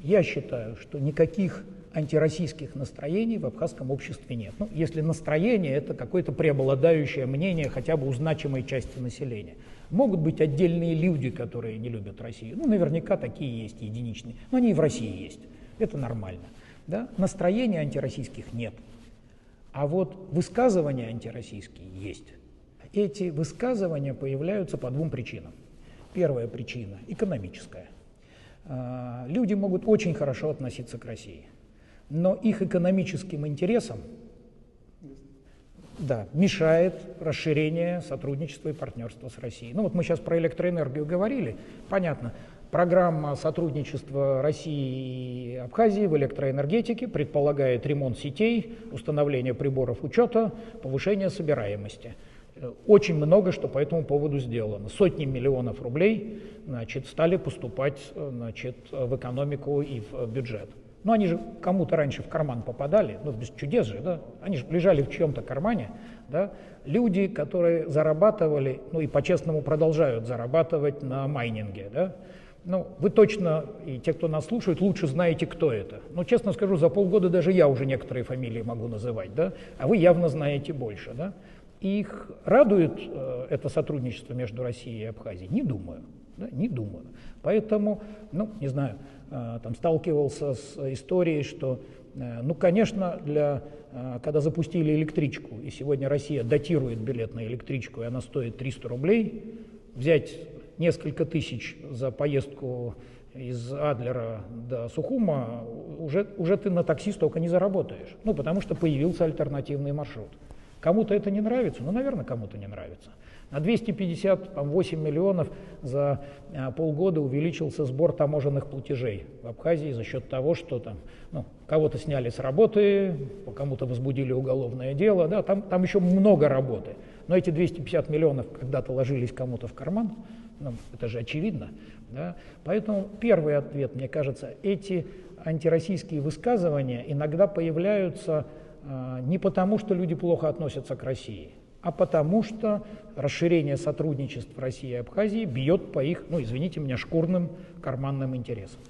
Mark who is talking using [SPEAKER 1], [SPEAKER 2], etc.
[SPEAKER 1] Я считаю, что никаких антироссийских настроений в абхазском обществе нет. Ну, если настроение, это какое-то преобладающее мнение хотя бы у значимой части населения. Могут быть отдельные люди, которые не любят Россию. Ну, наверняка такие есть, единичные. Но они и в России есть. Это нормально. Да? Настроения антироссийских нет. А вот высказывания антироссийские есть. Эти высказывания появляются по двум причинам. Первая причина – экономическая. Люди могут очень хорошо относиться к России, но их экономическим интересам мешает расширение сотрудничества и партнерства с Россией. Ну вот мы сейчас про электроэнергию говорили, понятно. Программа сотрудничества России и Абхазии в электроэнергетике предполагает ремонт сетей, установление приборов учета, повышение собираемости. Очень много что по этому поводу сделано. Сотни миллионов рублей стали поступать в экономику и в бюджет. Но они же кому-то раньше в карман попадали, ну без чудес же, да? Они же лежали в чьем-то кармане. Да? Люди, которые зарабатывали, ну и по-честному продолжают зарабатывать на майнинге. Да? Ну, вы точно, и те, кто нас слушает, лучше знаете, кто это. Но, честно скажу, за полгода даже я уже некоторые фамилии могу называть, да? А вы явно знаете больше. Да? Их радует это сотрудничество между Россией и Абхазией? Не думаю. Да? Не думаю. Поэтому, ну, не знаю, там сталкивался с историей, что, ну, конечно, когда запустили электричку, и сегодня Россия датирует билет на электричку, и она стоит 300 рублей, взять несколько тысяч за поездку из Адлера до Сухума, уже ты на такси столько не заработаешь. Ну, потому что появился альтернативный маршрут. Кому-то это не нравится? Ну, наверное, кому-то не нравится. На 258 миллионов за полгода увеличился сбор таможенных платежей в Абхазии за счет того, что там, ну, кого-то сняли с работы, по кому-то возбудили уголовное дело, да, там еще много работы. Но эти 250 миллионов когда-то ложились кому-то в карман, ну, это же очевидно. Да? Поэтому первый ответ, мне кажется, эти антироссийские высказывания иногда появляются не потому, что люди плохо относятся к России, а потому что расширение сотрудничества России и Абхазии бьет по их, ну, извините меня, шкурным карманным интересам.